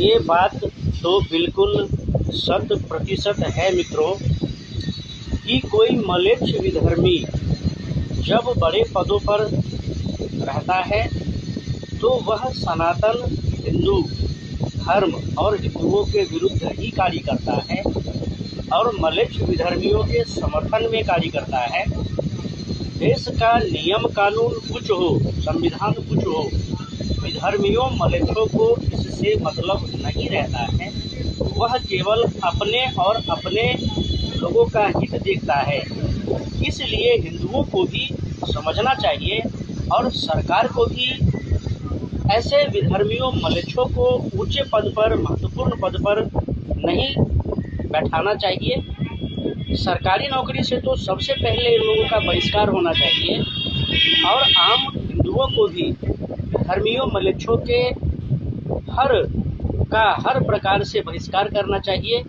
ये बात तो बिल्कुल 100% है मित्रों कि कोई म्लेच्छ विधर्मी जब बड़े पदों पर रहता है तो वह सनातन हिंदू धर्म और हिंदुओं के विरुद्ध ही कार्य करता है और म्लेच्छ विधर्मियों के समर्थन में कार्य करता है। देश का नियम कानून कुछ हो, संविधान कुछ हो, विधर्मियों म्लेच्छों को इससे मतलब नहीं रहता है। वह केवल अपने और अपने लोगों का हित देखता है। इसलिए हिंदुओं को भी समझना चाहिए और सरकार को भी ऐसे विधर्मियों म्लेच्छों को ऊंचे पद पर, महत्वपूर्ण पद पर नहीं बैठाना चाहिए। सरकारी नौकरी से तो सबसे पहले इन लोगों का बहिष्कार होना चाहिए और आम हिंदुओं को भी धर्मियों म्लेच्छों के हर प्रकार से बहिष्कार करना चाहिए।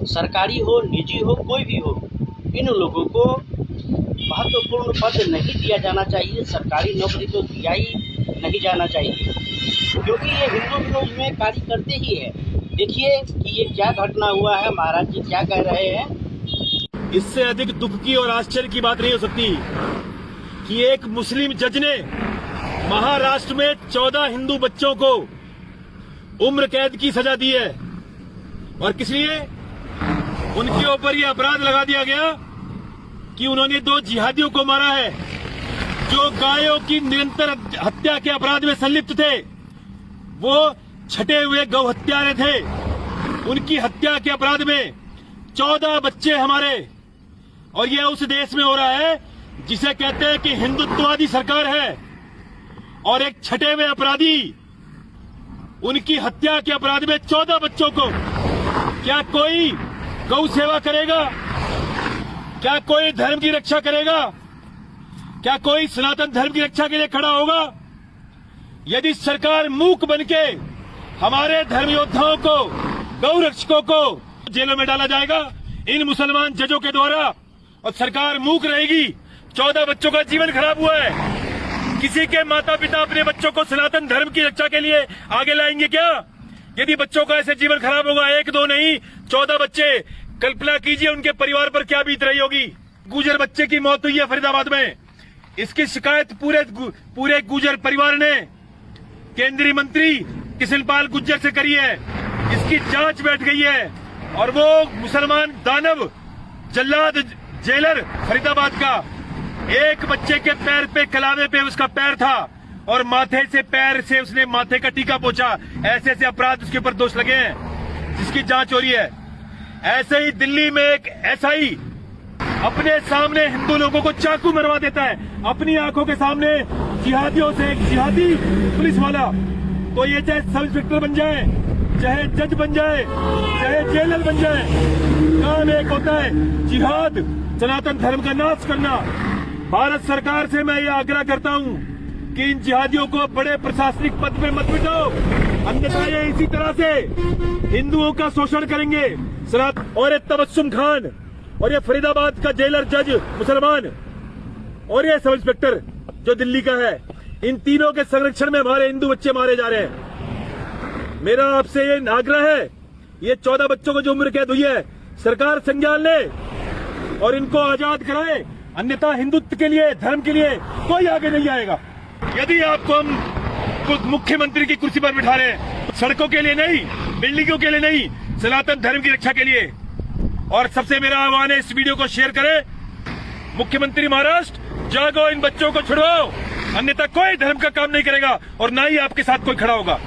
सरकारी हो, निजी हो, कोई भी हो, इन लोगों को महत्वपूर्ण पद नहीं दिया जाना चाहिए। सरकारी नौकरी तो दिया ही नहीं जाना चाहिए क्योंकि ये हिंदू विरोध में कार्य करते ही है। देखिए कि ये क्या घटना हुआ है, महाराज जी क्या कह रहे हैं। इससे अधिक दुख की और आश्चर्य की बात नहीं हो सकती कि एक मुस्लिम जज ने महाराष्ट्र में 14 हिंदू बच्चों को उम्र कैद की सजा दी है और किस लिए? उनके ऊपर यह अपराध लगा दिया गया कि उन्होंने 2 जिहादियों को मारा है जो गायों की निरंतर हत्या के अपराध में संलिप्त थे। वो छठे हुए गौ हत्यारे थे। उनकी हत्या के अपराध में 14 बच्चे हमारे, और यह उस देश में हो रहा है जिसे कहते हैं कि हिंदुत्ववादी सरकार है। और एक छठे हुए अपराधी, उनकी हत्या के अपराध में 14 बच्चों को, क्या कोई गौ सेवा करेगा? क्या कोई धर्म की रक्षा करेगा? क्या कोई सनातन धर्म की रक्षा के लिए खड़ा होगा? यदि सरकार मूक बनके हमारे धर्म योद्धाओं को, गौ रक्षकों को जेलों में डाला जाएगा इन मुसलमान जजों के द्वारा, और सरकार मूक रहेगी। 14 बच्चों का जीवन खराब हुआ है। किसी के माता पिता अपने बच्चों को सनातन धर्म की रक्षा के लिए आगे लाएंगे क्या? यदि बच्चों का ऐसे जीवन खराब होगा, 1-2 नहीं 14 बच्चे, कल्पना कीजिए उनके परिवार पर क्या बीत रही होगी। गुजर बच्चे की मौत हुई है फरीदाबाद में। इसकी शिकायत पूरे गुजर परिवार ने केंद्रीय मंत्री किशनपाल गुर्जर से करी है। इसकी जांच बैठ गई है और वो मुसलमान दानव जल्लाद जेलर फरीदाबाद का, एक बच्चे के पैर पे, कलावे पे उसका पैर था और माथे से, पैर से उसने माथे का टीका पोंछा। ऐसे ऐसे अपराध उसके ऊपर दोष लगे हैं जिसकी जांच हो रही है। ऐसे ही दिल्ली में एक एसआई अपने सामने हिंदू लोगों को चाकू मरवा देता है, अपनी आंखों के सामने जिहादियों से। एक जिहादी पुलिस वाला, तो ये चाहे सब इंस्पेक्टर बन जाए, चाहे जज बन जाए, चाहे जेलर बन जाए, काम एक होता है, जिहाद, सनातन धर्म का नाश करना। भारत सरकार से मैं ये आग्रह करता हूँ कि इन जिहादियों को बड़े प्रशासनिक पद पे मत बिठाओ, अन्यथा ये इसी तरह से हिंदुओं का शोषण करेंगे। और ये तबस्सुम खान और ये फरीदाबाद का जेलर जज मुसलमान और ये सब इंस्पेक्टर जो दिल्ली का है, इन तीनों के संरक्षण में हमारे हिंदू बच्चे मारे जा रहे हैं। मेरा आपसे ये आग्रह है, ये 14 बच्चों को जो उम्र कैद हुई है, सरकार संज्ञान ले और इनको आजाद कराए, अन्यथा हिंदुत्व के लिए, धर्म के लिए कोई आगे नहीं आएगा। यदि आपको हम मुख्यमंत्री की कुर्सी पर बिठा रहे हैं, सड़कों के लिए नहीं, बिल्डिंगों के लिए नहीं, सनातन धर्म की रक्षा के लिए। और सबसे मेरा आह्वान है, इस वीडियो को शेयर करें। मुख्यमंत्री महाराष्ट्र, जागो, इन बच्चों को छुड़वाओ, अन्यथा कोई धर्म का काम नहीं करेगा और ना ही आपके साथ कोई खड़ा होगा।